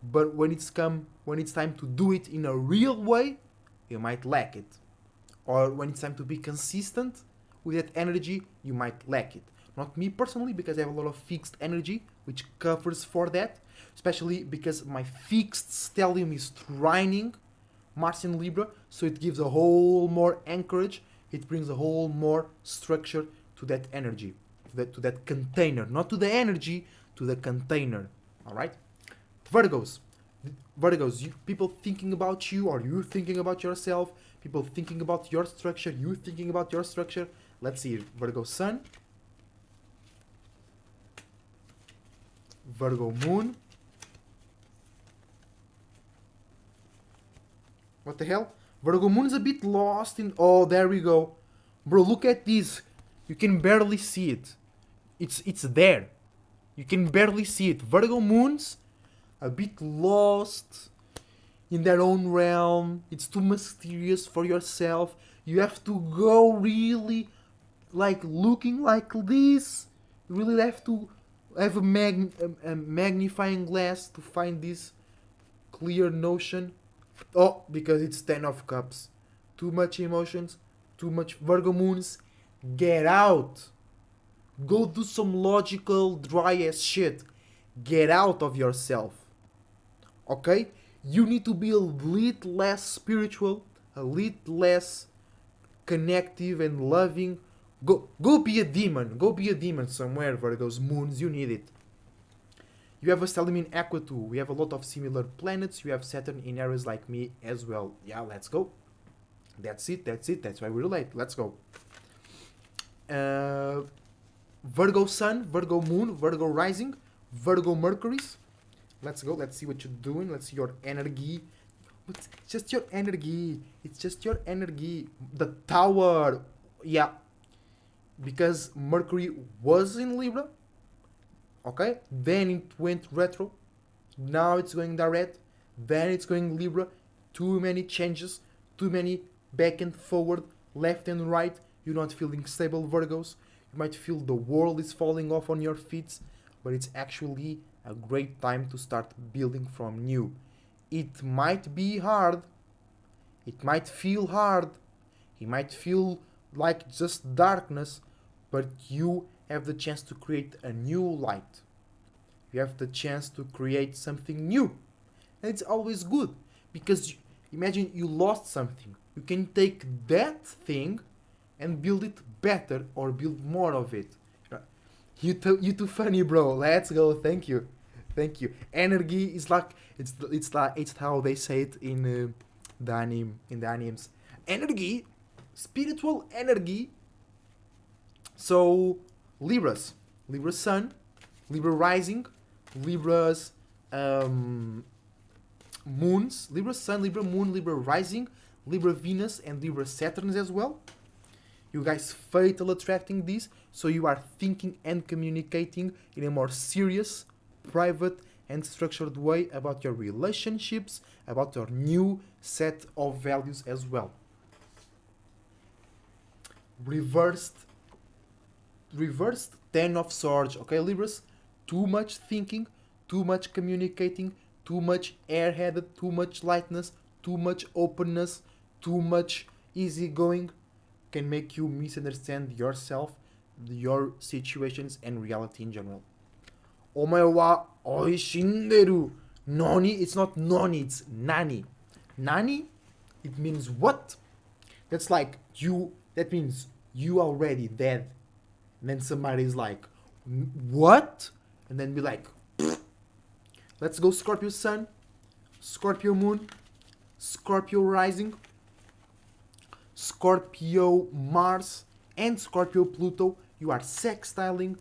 S1: But when it's time to do it in a real way, you might lack it. Or when it's time to be consistent with that energy, you might lack it. Not me personally, because I have a lot of fixed energy, which covers for that. Especially because my fixed stellium is trining Mars in Libra, so it gives a whole more anchorage. It brings a whole more structure to that energy, to that container, not to the energy, to the container. All right, Virgos. People thinking about you, or you thinking about yourself. People thinking about your structure, you thinking about your structure. Let's see, Virgo Sun, Virgo Moon. What the hell? Virgo Moon is a bit lost in... Oh, there we go. Bro, look at this. You can barely see it. It's there. You can barely see it. Virgo Moons, a bit lost in their own realm. It's too mysterious for yourself. You have to go really, like, looking like this. You really have to have a magnifying glass to find this clear notion. Oh, because it's 10 of cups. Too much emotions, too much Virgo moons. Get out. Go do some logical, dry ass shit. Get out of yourself. Okay? You need to be a little less spiritual, a little less connective and loving. Go be a demon. Go be a demon somewhere, Virgo's moons. You need it. You have a stellium in Aqua too. We have a lot of similar planets. You have Saturn in Aries like me as well. Yeah, let's go. That's it. That's why we relate. Let's go. Virgo Sun, Virgo Moon, Virgo Rising, Virgo Mercury's. Let's go. Let's see what you're doing. Let's see your energy. It's just your energy. It's just your energy. The Tower. Yeah. Because Mercury was in Libra. Okay, then it went retro, now it's going direct, then it's going Libra. Too many changes, too many back and forward, left and right. You're not feeling stable, Virgos. You might feel the world is falling off on your feet, but it's actually a great time to start building from new. It might be hard, it might feel hard, it might feel like just darkness, but you have the chance to create a new light. You have the chance to create something new. And it's always good because imagine you lost something. You can take that thing and build it better or build more of it. You too funny, bro. Let's go. Thank you. Energy is like it's how they say it in the animes. Energy, spiritual energy. So Libras, Libra Sun, Libra Rising, Libra's moons, Libra Sun, Libra Moon, Libra Rising, Libra Venus, and Libra Saturn as well. You guys fatal attracting these, so you are thinking and communicating in a more serious, private, and structured way about your relationships, about your new set of values as well. reversed reversed 10 of swords. Okay, Libras, too much thinking, too much communicating, too much airheaded, too much lightness, too much openness, too much easygoing can make you misunderstand yourself, your situations, and reality in general. Omae wa oishinderu. Noni, it's not noni, it's nani. Nani, it means what? That's like you, that means you already dead. And then somebody's like, what? And then be like, let's go Scorpio Sun, Scorpio Moon, Scorpio Rising, Scorpio Mars, and Scorpio Pluto. You are sextiling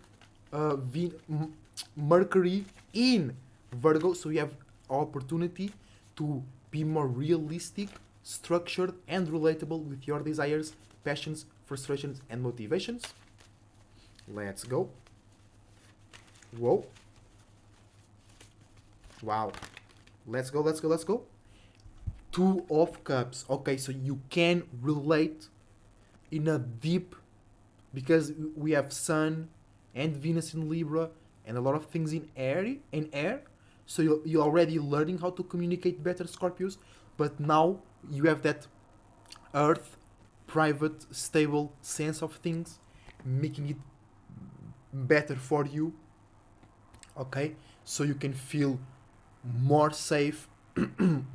S1: Mercury in Virgo, so you have opportunity to be more realistic, structured, and relatable with your desires, passions, frustrations, and motivations. Let's go. Whoa. Wow. Let's go, let's go, let's go. Two of Cups. Okay, so you can relate in a deep, because we have Sun and Venus in Libra and a lot of things in air. So you're already learning how to communicate better, Scorpios. But now you have that Earth, private, stable sense of things, making it better for you. Okay, so you can feel more safe,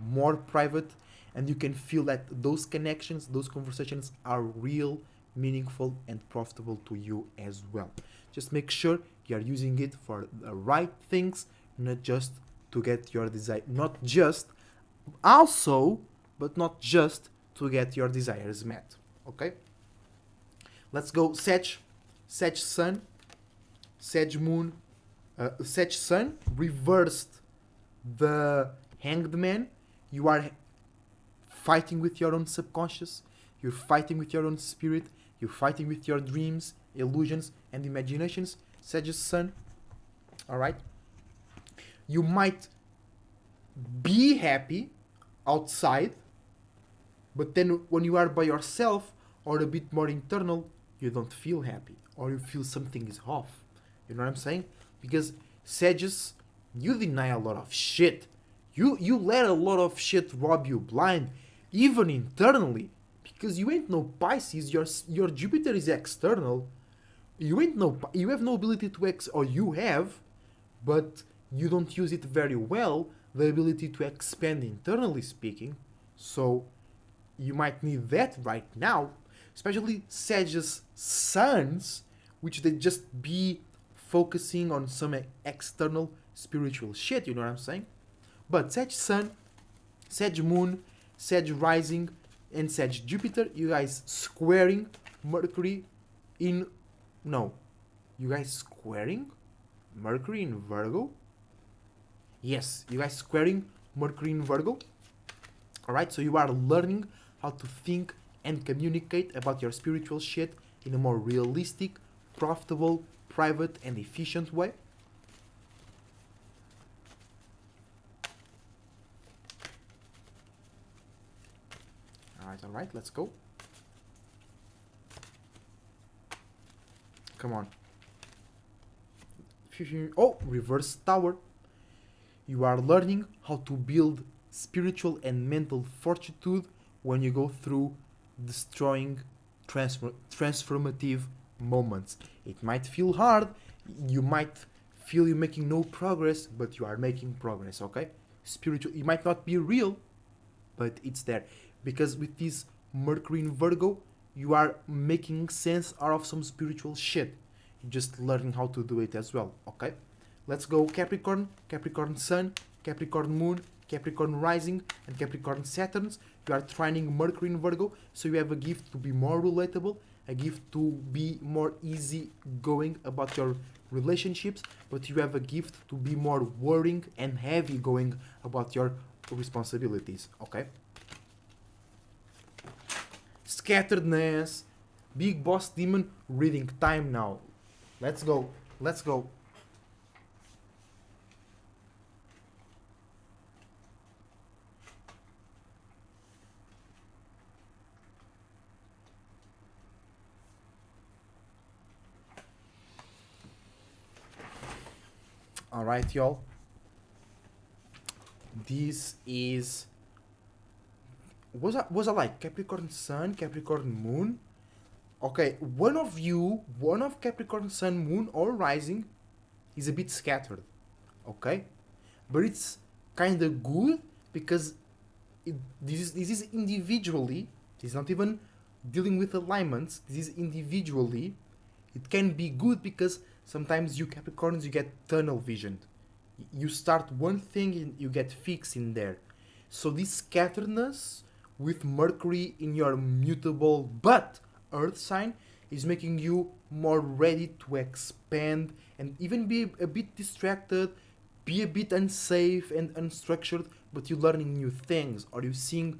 S1: more private, and you can feel that those connections, those conversations are real, meaningful, and profitable to you as well. Just make sure you are using it for the right things, not just to get your desire, not just also, but not just to get your desires met. Okay, let's go. Sag Sun, Sag Moon, Sag Sun reversed the Hanged Man. You are fighting with your own subconscious, you're fighting with your own spirit, you're fighting with your dreams, illusions, and imaginations. Sagittarius Sun. Alright? You might be happy outside, but then when you are by yourself or a bit more internal, you don't feel happy or you feel something is off. You know what I'm saying? Because Sagittarius, you deny a lot of shit. You let a lot of shit rob you blind, even internally, because you ain't no Pisces. Your Jupiter is external. You have no ability to or you have, but you don't use it very well. The ability to expand internally speaking. So you might need that right now, especially Sagittarius Suns, which they just be focusing on some external spiritual shit. You know what I'm saying? But Sag Sun, Sag Moon, Sag Rising, and Sag Jupiter, you guys squaring Mercury in. No. You guys squaring Mercury in Virgo? Yes, you guys squaring Mercury in Virgo. Alright, so you are learning how to think and communicate about your spiritual shit in a more realistic, profitable, private, and efficient way. Alright, let's go. Come on. Oh, reverse tower. You are learning how to build spiritual and mental fortitude when you go through destroying transformative moments. It might feel hard, you might feel you're making no progress, but you are making progress, okay? Spiritual, it might not be real, but it's there. Because with this Mercury in Virgo, you are making sense out of some spiritual shit. You're just learning how to do it as well, okay? Let's go Capricorn, Capricorn Sun, Capricorn Moon, Capricorn Rising, and Capricorn Saturns. You are trining Mercury in Virgo, so you have a gift to be more relatable, a gift to be more easy going about your relationships, but you have a gift to be more worrying and heavy going about your responsibilities, okay? Scatteredness, Big Boss Demon reading time now. Let's go, let's go. Alright, y'all. This is... Was I like Capricorn Sun, Capricorn Moon? Okay, one of Capricorn Sun, Moon, or Rising is a bit scattered. Okay? But it's kind of good because this is individually, it's not even dealing with alignments, this is individually. It can be good because sometimes you Capricorns, you get tunnel visioned. You start one thing and you get fixed in there. So this scatteredness with Mercury in your mutable but Earth sign is making you more ready to expand and even be a bit distracted, be a bit unsafe and unstructured, but you're learning new things or you're seeing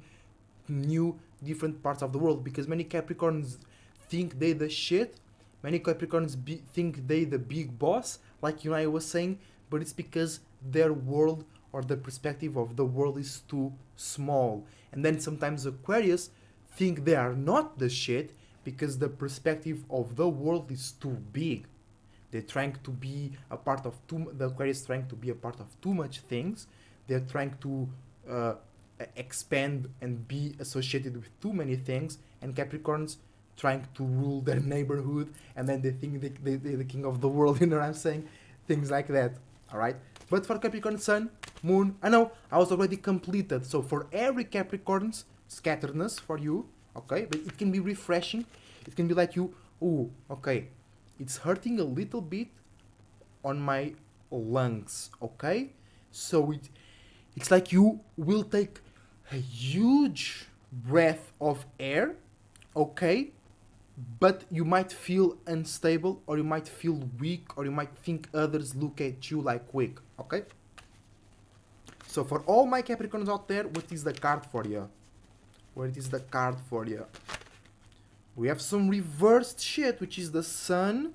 S1: new different parts of the world because many Capricorns think they the shit. Many Capricorns think they the big boss, like you and I was saying, but it's because their world or the perspective of the world is too small. And then sometimes Aquarius think they are not the shit because the perspective of the world is too big. They're trying to be a part of the Aquarius trying to be a part of too much things. They're trying to expand and be associated with too many things, and Capricorns trying to rule their neighborhood, and then they think they're the king of the world. You know what I'm saying? Things like that. All right. But for Capricorn Sun, Moon, I know I was already completed. So for every Capricorn's scatteredness for you, okay, but it can be refreshing. It can be like you, ooh, okay, it's hurting a little bit on my lungs, okay? So it's like you will take a huge breath of air, okay? But you might feel unstable, or you might feel weak, or you might think others look at you like weak, okay? So for all my Capricorns out there, what is the card for you? What is the card for you? We have some reversed shit, which is the Sun.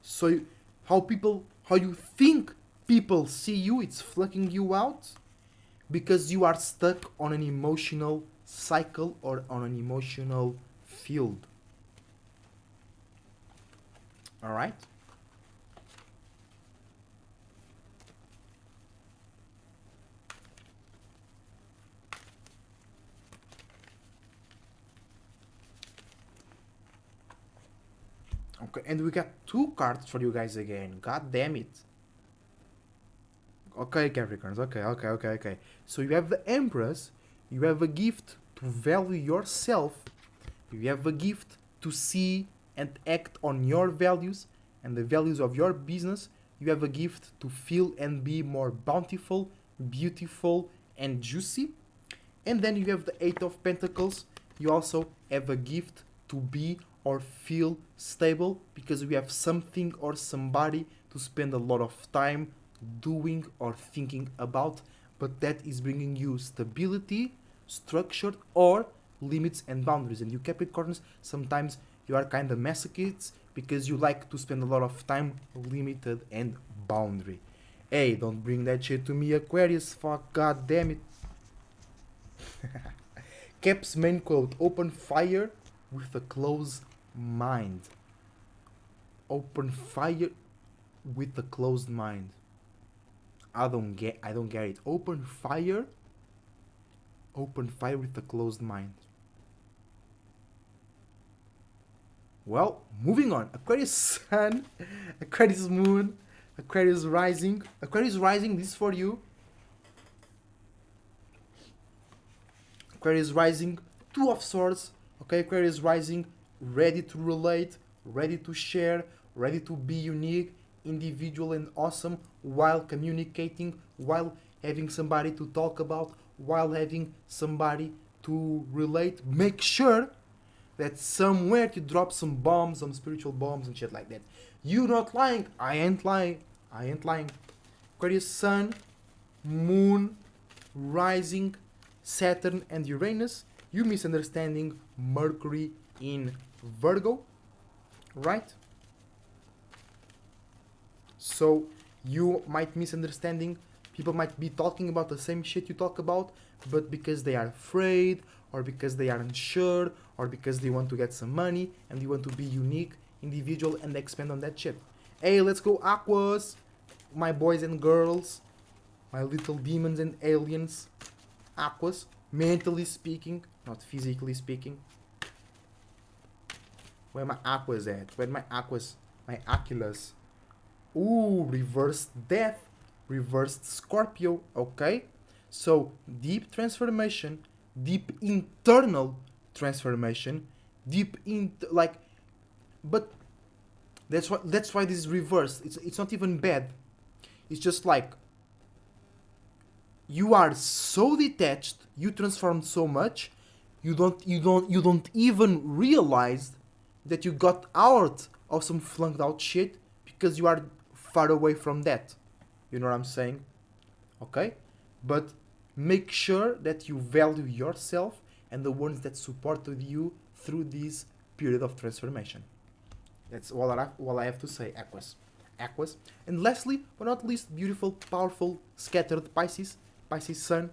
S1: So how you think people see you, it's flucking you out because you are stuck on an emotional cycle or on an emotional field. All right? Okay, and we got two cards for you guys again. God damn it. Okay, Capricorns. Okay. So you have the Empress. You have a gift to value yourself. You have a gift to see and act on your values and the values of your business. You have a gift to feel and be more bountiful, beautiful, and juicy. And then you have the Eight of Pentacles. You also have a gift to be or feel stable because we have something or somebody to spend a lot of time doing or thinking about, but that is bringing you stability, structure, or limits and boundaries. And you Capricorns, sometimes you are kind of masochists because you like to spend a lot of time limited and boundary. Hey, don't bring that shit to me, Aquarius. Fuck, god damn it. Cap's main quote: open fire with a closed mind. Open fire with a closed mind. I don't get it. Open fire with a closed mind. Well, moving on. Aquarius Sun, Aquarius Moon, Aquarius Rising. Aquarius Rising, this is for you. Aquarius Rising, Two of Swords. Okay, Aquarius Rising, ready to relate, ready to share, ready to be unique, individual and awesome while communicating, while having somebody to talk about, while having somebody to relate. Make sure that somewhere you drop some bombs, some spiritual bombs and shit like that. You not lying. I ain't lying. Aquarius Sun, Moon, Rising, Saturn and Uranus. You misunderstanding Mercury in Virgo, right? So you might misunderstanding, people might be talking about the same shit you talk about, but because they are afraid or because they are unsure or because they want to get some money and you want to be unique, individual and expand on that shit. Hey, let's go Aquas. my boys and girls, my little demons and aliens, Aquas, mentally speaking, not physically speaking. Where my Aquas at? Where my Aquas? My Aculas. Ooh, reversed death, reversed Scorpio, okay? So, deep transformation, deep internal transformation, deep in, like, but that's why this is reversed. It's not even bad. It's just like, you are so detached, you transformed so much, you don't even realize that you got out of some flunked out shit because you are far away from that. You know what I'm saying? Okay? But make sure that you value yourself and the ones that supported you through this period of transformation. That's all I have to say, Aquas. Aquas. And lastly, but not least, beautiful, powerful, scattered Pisces. Pisces Sun.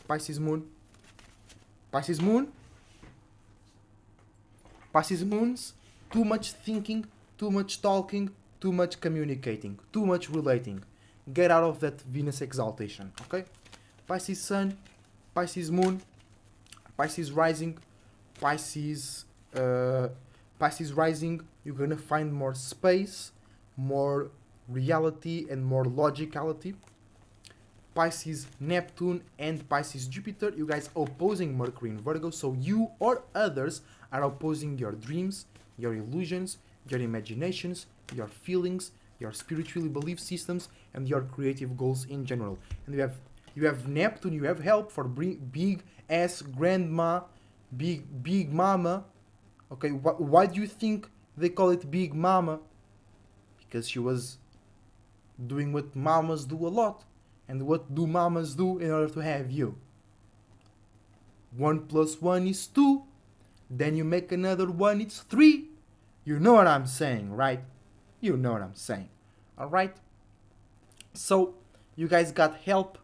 S1: Pisces Moon. Pisces Moon. Pisces Moons. Too much thinking, too much talking, too much communicating, too much relating. Get out of that Venus exaltation, okay? Pisces Sun, Pisces Moon, Pisces Rising, Pisces Rising, you're gonna find more space, more reality and more logicality. Pisces Neptune and Pisces Jupiter, you guys opposing Mercury in Virgo, so you or others are opposing your dreams, your illusions, your imaginations, your feelings, your spiritual belief systems, and your creative goals in general. And you have Neptune, you have help for big ass grandma, big mama. Okay, why do you think they call it Big Mama? Because she was doing what mamas do a lot. And what do mamas do in order to have you? 1 + 1 is 2. Then you make another 1, it's 3. You know what I'm saying, right? You know what I'm saying. Alright? So, you guys got help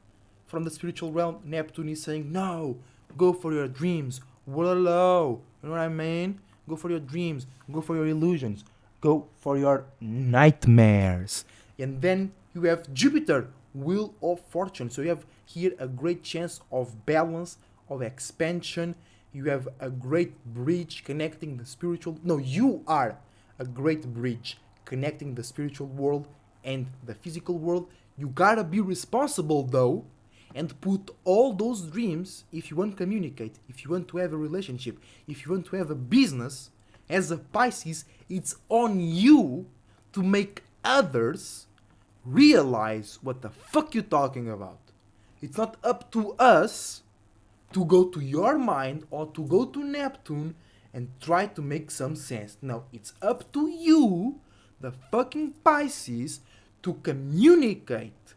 S1: from the spiritual realm. Neptune is saying, no, go for your dreams. Whoa, you know what I mean? Go for your dreams. Go for your illusions. Go for your nightmares. And then you have Jupiter, Wheel of Fortune. So you have here a great chance of balance, of expansion. You have a great bridge connecting the spiritual. No, you are a great bridge connecting the spiritual world and the physical world. You gotta be responsible though and put all those dreams, if you want to communicate, if you want to have a relationship, if you want to have a business, as a Pisces, it's on you to make others realize what the fuck you're talking about. It's not up to us to go to your mind or to go to Neptune and try to make some sense. No, it's up to you, the fucking Pisces, to communicate,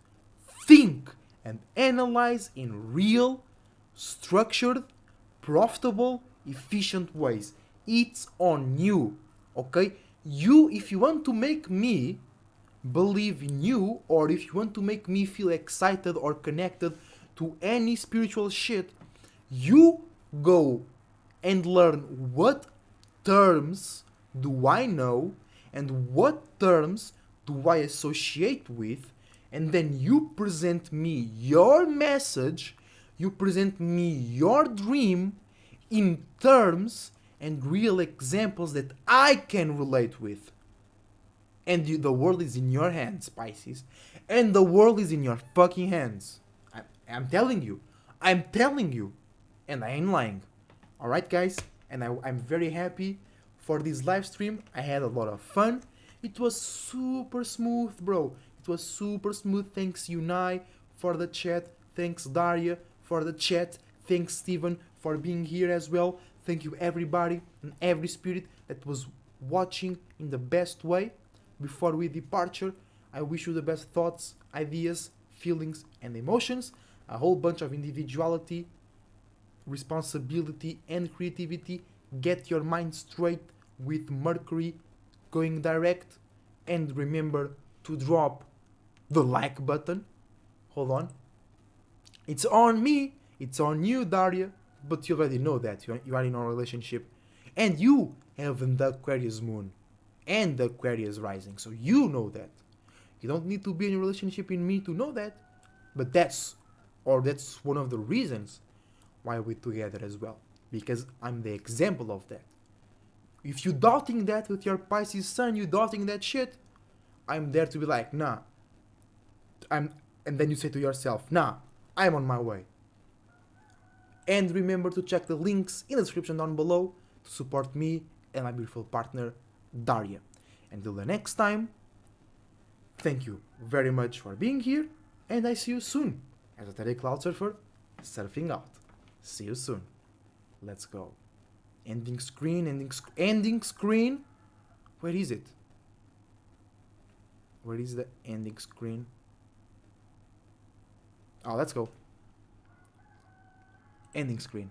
S1: think, and analyze in real, structured, profitable, efficient ways. It's on you, okay? You, if you want to make me believe in you, or if you want to make me feel excited or connected to any spiritual shit, you go and learn what terms do I know and what terms do I associate with, and then you present me your message, you present me your dream in terms and real examples that I can relate with. And the world is in your hands, Pisces. And the world is in your fucking hands. I'm telling you. I'm telling you. And I ain't lying. Alright, guys? And I'm very happy for this live stream. I had a lot of fun. It was super smooth, bro. It was super smooth. Thanks, Unai, for the chat. Thanks, Daria, for the chat. Thanks, Steven, for being here as well. Thank you, everybody and every spirit that was watching in the best way. Before we departure, I wish you the best thoughts, ideas, feelings, and emotions. A whole bunch of individuality, responsibility, and creativity. Get your mind straight with Mercury going direct. And remember to drop the like button. Hold on. It's on me. It's on you, Daria. But you already know that. You are in a relationship. And you have the Aquarius moon and the Aquarius rising. So you know that. You don't need to be in a relationship in me to know that. But that's one of the reasons why we're together as well. Because I'm the example of that. If you doubting that with your Pisces sun, you doubting that shit, I'm there to be like, nah. And then you say to yourself, nah, I'm on my way. And remember to check the links in the description down below to support me and my beautiful partner, Daria. Until the next time, thank you very much for being here, and I see you soon as a Terry Cloud Surfer surfing out. See you soon. Let's go. Ending screen, ending screen. Where is it? Where is the ending screen? Oh, let's go. Ending screen.